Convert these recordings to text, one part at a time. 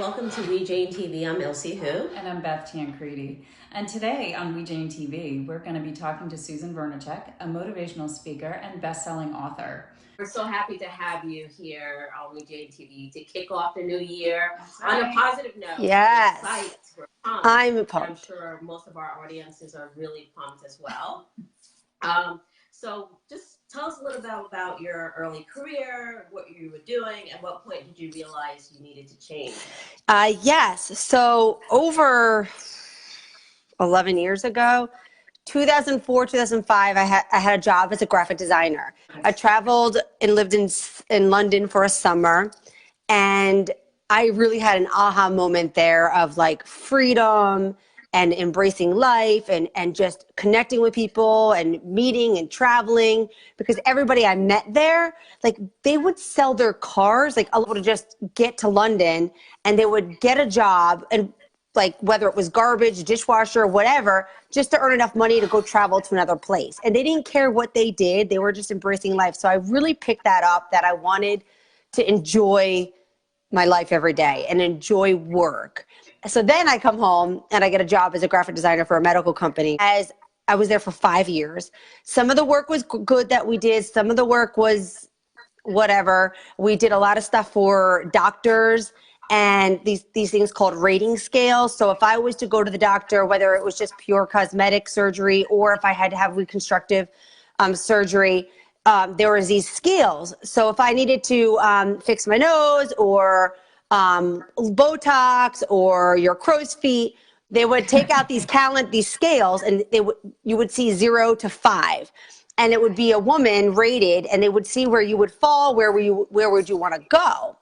welcome to We Jane TV. I'm Elsie Hu. And I'm Beth Tancredi. And today on We Jane TV, we're going to be talking to Susan Vernicek, a motivational speaker and best-selling author. We're so happy to have you here on We Jane TV to kick off the new year right. on a positive note. Yes. We're pumped. I'm pumped. I'm sure most of our audiences are really pumped as well. So just tell us a little bit about your early career, what you were doing, at what point did you realize you needed to change? Yes. So over 11 years ago, 2004, 2005, I had a job as a graphic designer. I traveled and lived in London for a summer, and I really had an aha moment there of like freedom and embracing life and just connecting with people and meeting and traveling, because everybody I met there, like they would sell their cars, like able to just get to London and they would get a job, and like whether it was garbage, dishwasher, whatever, just to earn enough money to go travel to another place. And they didn't care what they did. They were just embracing life. So I really picked that up, that I wanted to enjoy my life every day and enjoy work. So then I come home and I get a job as a graphic designer for a medical company. As I was there for 5 years. Some of the work was good that we did. Some of the work was whatever. We did a lot of stuff for doctors and these things called rating scales. So if I was to go to the doctor, whether it was just pure cosmetic surgery or if I had to have reconstructive surgery, there was these scales. So if I needed to fix my nose or Botox or your crow's feet, they would take out these scales, and you would see 0 to 5, and it would be a woman rated, and they would see where you would fall, where would you want to go.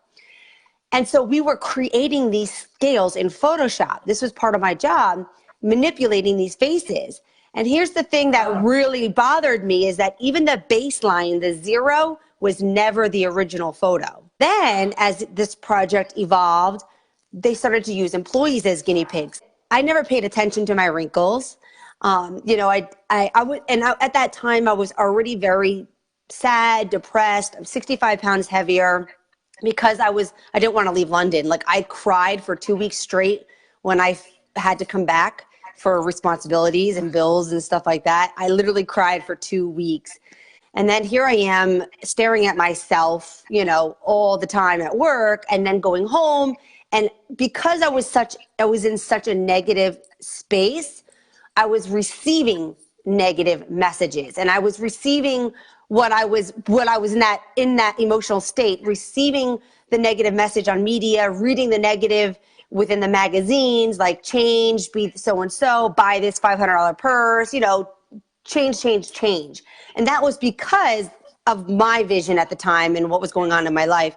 And so we were creating these scales in Photoshop. This was part of my job, manipulating these faces. And here's the thing that really bothered me is that even the baseline, the 0, was never the original photo. Then as this project evolved, they started to use employees as guinea pigs. I never paid attention to my wrinkles. At that time I was already very sad, depressed. I'm 65 pounds heavier because I didn't want to leave London. Like I cried for 2 weeks straight when I had to come back for responsibilities and bills and stuff like that. I literally cried for 2 weeks. And then here I am staring at myself, all the time at work, and then going home. And because I was in such a negative space, I was receiving negative messages, and I was receiving what I was in that emotional state, receiving the negative message on media, reading the negative within the magazines, like change, be so-and-so, buy this $500 purse, change. And that was because of my vision at the time and what was going on in my life.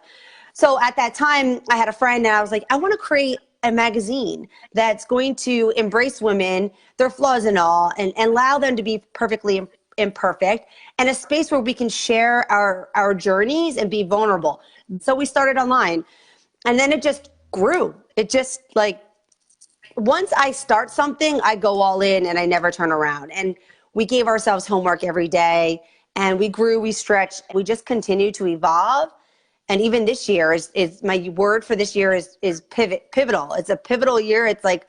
So at that time, I had a friend and I was like, I want to create a magazine that's going to embrace women, their flaws and all, and allow them to be perfectly imperfect, and a space where we can share our journeys and be vulnerable. So we started online, and then it just grew. It just like, once I start something, I go all in and I never turn around. And we gave ourselves homework every day, and we grew, we stretched, we just continue to evolve. And even this year is my word for this year is pivotal. It's a pivotal year. It's like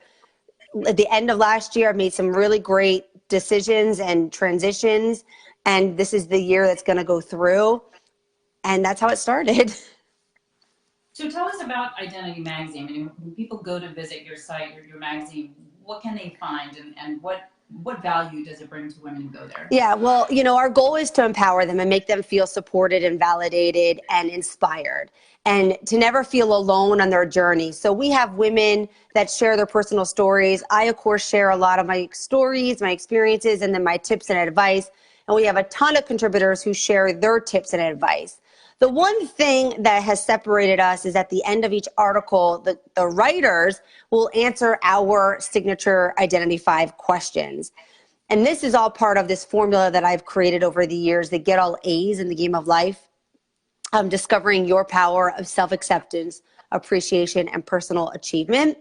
at the end of last year, I made some really great decisions and transitions. And this is the year that's going to go through. And that's how it started. So tell us about Identity Magazine. I mean, when people go to visit your site or your magazine, what can they find, and what value does it bring to women who go there? Yeah, well, our goal is to empower them and make them feel supported and validated and inspired, and to never feel alone on their journey. So we have women that share their personal stories. I, of course, share a lot of my stories, my experiences, and then my tips and advice. And we have a ton of contributors who share their tips and advice. The one thing that has separated us is at the end of each article, the writers will answer our signature Identity 5 questions. And this is all part of this formula that I've created over the years that get all A's in the game of life. Discovering your power of self-acceptance, appreciation, and personal achievement.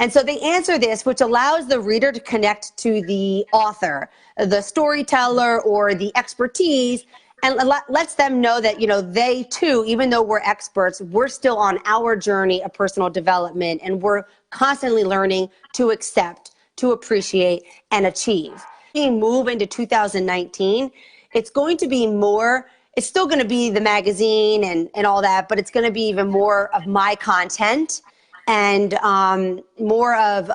And so they answer this, which allows the reader to connect to the author, the storyteller, or the expertise, and lets them know that, you know, they too, even though we're experts, we're still on our journey of personal development, and we're constantly learning to accept, to appreciate, and achieve. We move into 2019, it's going to be more, it's still going to be the magazine and all that, but it's going to be even more of my content, and more of,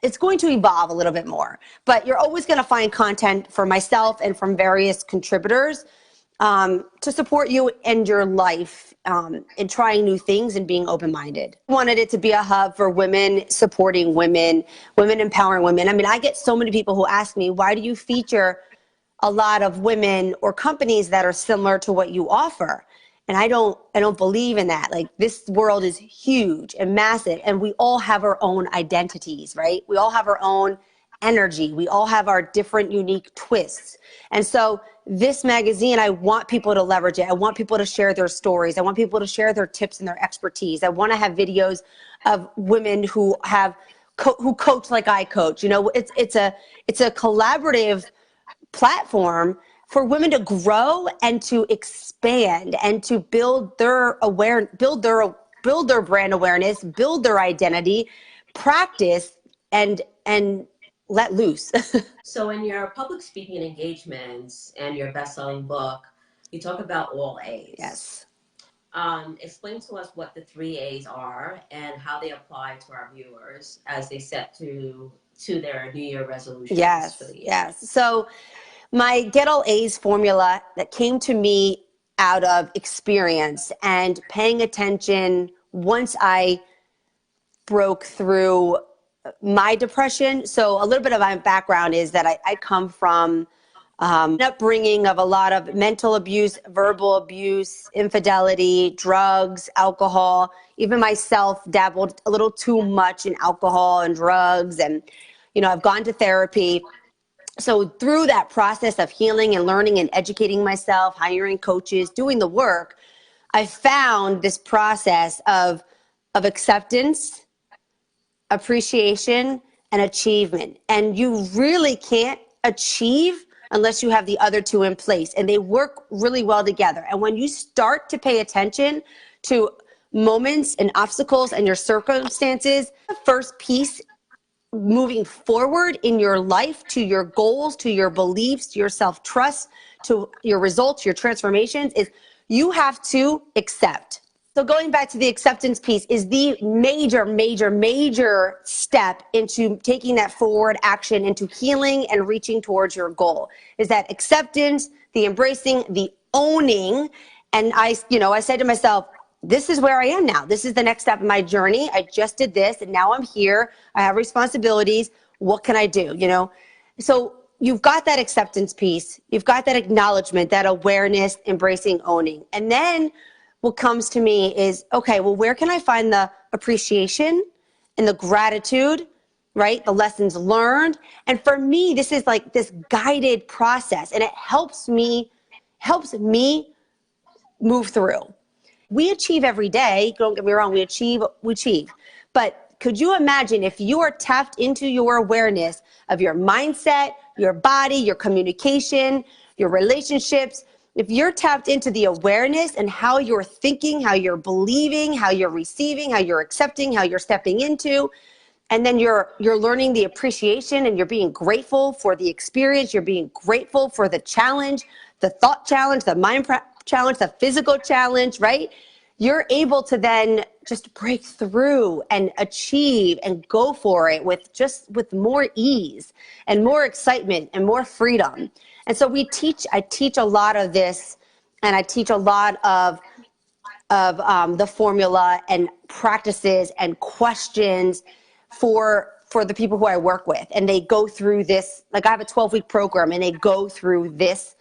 it's going to evolve a little bit more. But you're always going to find content for myself and from various contributors to support you and your life in trying new things and being open-minded. I wanted it to be a hub for women supporting women, women empowering women. I mean, I get so many people who ask me, why do you feature a lot of women or companies that are similar to what you offer? And I don't believe in that. Like, this world is huge and massive, and we all have our own identities, right? We all have our own energy. We all have our different unique twists. And so this magazine, I want people to leverage it. I want people to share their stories. I want people to share their tips and their expertise. I want to have videos of women who have who coach like I coach. You know, it's a collaborative platform for women to grow and to expand and to build their build their brand awareness, build their identity, practice, and let loose. So in your public speaking engagements and your best-selling book, you talk about all A's. Yes. Explain to us what the 3 A's are and how they apply to our viewers as they set to their New Year resolutions. Yes. For the year. Yes. So my Get All A's formula that came to me out of experience and paying attention once I broke through my depression. So a little bit of my background is that I come from an upbringing of a lot of mental abuse, verbal abuse, infidelity, drugs, alcohol. Even myself dabbled a little too much in alcohol and drugs. And, you know, I've gone to therapy. So through that process of healing and learning and educating myself, hiring coaches, doing the work, I found this process of acceptance, appreciation, and achievement. And you really can't achieve unless you have the other two in place, and they work really well together. And when you start to pay attention to moments and obstacles and your circumstances, the first piece moving forward in your life to your goals, to your beliefs, to your self-trust, to your results, your transformations, is you have to accept. So going back to the acceptance piece is the major, major, major step into taking that forward action into healing and reaching towards your goal, is that acceptance, the embracing, the owning. And I said to myself, this is where I am now. This is the next step in my journey. I just did this and now I'm here. I have responsibilities. What can I do? You know, so you've got that acceptance piece. You've got that acknowledgement, that awareness, embracing, owning. And then what comes to me is, okay, well, where can I find the appreciation and the gratitude, right? The lessons learned. And for me, this is like this guided process, and it helps me move through. We achieve every day. Don't get me wrong. We achieve. But could you imagine if you are tapped into your awareness of your mindset, your body, your communication, your relationships, if you're tapped into the awareness and how you're thinking, how you're believing, how you're receiving, how you're accepting, how you're stepping into, and then you're learning the appreciation and you're being grateful for the experience, you're being grateful for the challenge, the thought challenge, the mind challenge, the physical challenge, right? You're able to then just break through and achieve and go for it with more ease and more excitement and more freedom. And so I teach a lot of this, and I teach a lot of the formula and practices and questions for the people who I work with. And they go through this, like I have a 12-week program, and they go through this.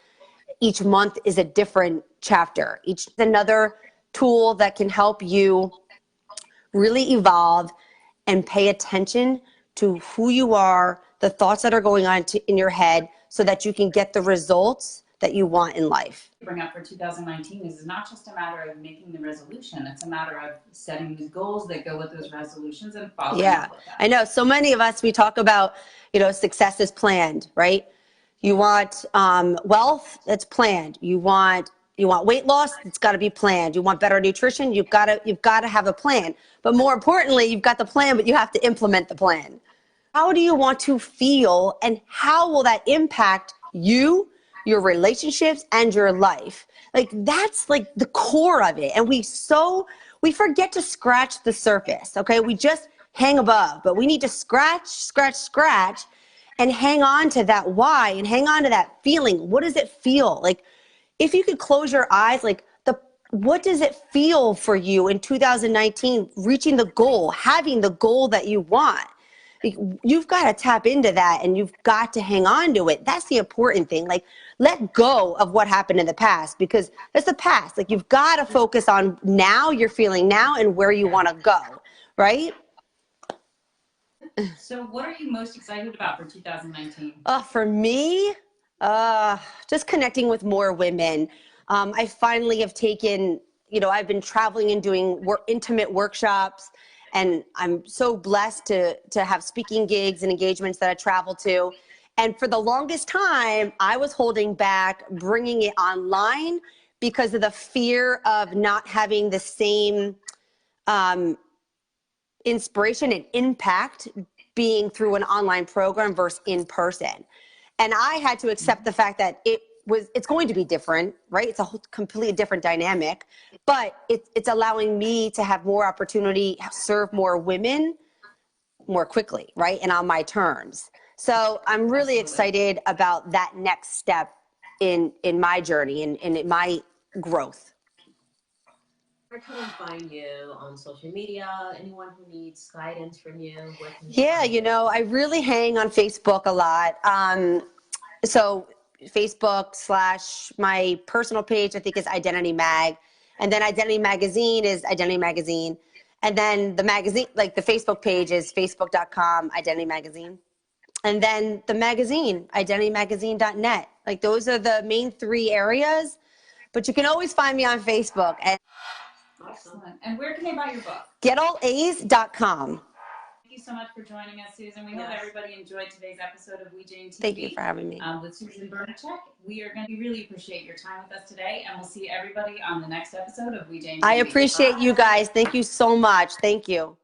Each month is a different chapter. Each is another tool that can help you really evolve and pay attention to who you are, the thoughts that are going on in your head, so that you can get the results that you want in life. Bring up for 2019 is not just a matter of making the resolution. It's a matter of setting these goals that go with those resolutions and following up with that. I know so many of us, we talk about, success is planned, right? You want wealth, that's planned. You want weight loss, it's got to be planned. You want better nutrition, you've got to have a plan. But more importantly, you've got the plan, but you have to implement the plan. How do you want to feel, and how will that impact you, your relationships, and your life? Like, that's like the core of it. And we forget to scratch the surface, okay? We just hang above, but we need to scratch, and hang on to that why, and hang on to that feeling. What does it feel like? If you could close your eyes, like, what does it feel for you in 2019, reaching the goal, having the goal that you want? You've got to tap into that, and you've got to hang on to it. That's the important thing. Like, let go of what happened in the past, because that's the past. Like, you've got to focus on now, you're feeling now, and where you want to go, right? So what are you most excited about for 2019? For me, just connecting with more women. I finally have taken, I've been traveling and doing intimate workshops, and I'm so blessed to have speaking gigs and engagements that I travel to. And for the longest time, I was holding back bringing it online because of the fear of not having the same inspiration and impact being through an online program versus in person. And I had to accept the fact that it's going to be different, right? It's a whole completely different dynamic, but it's allowing me to have more opportunity, serve more women more quickly, right? And on my terms. So I'm really excited about that next step in my journey and in my growth. Where can we find you on social media? Anyone who needs guidance from you? Yeah, I really hang on Facebook a lot. So Facebook / my personal page, I think, is Identity Mag. And then Identity Magazine is Identity Magazine. And then the magazine, like the Facebook page, is facebook.com, Identity Magazine. And then the magazine, identitymagazine.net. Like, those are the main 3 areas. But you can always find me on Facebook. Excellent. And where can they buy your book? GetAllAs.com. Thank you so much for joining us, Susan. We hope everybody enjoyed today's episode of We Jane TV. Thank you for having me. With Susan Vernicek. We really appreciate your time with us today, and we'll see everybody on the next episode of We Jane TV. I appreciate you guys. Thank you so much. Thank you.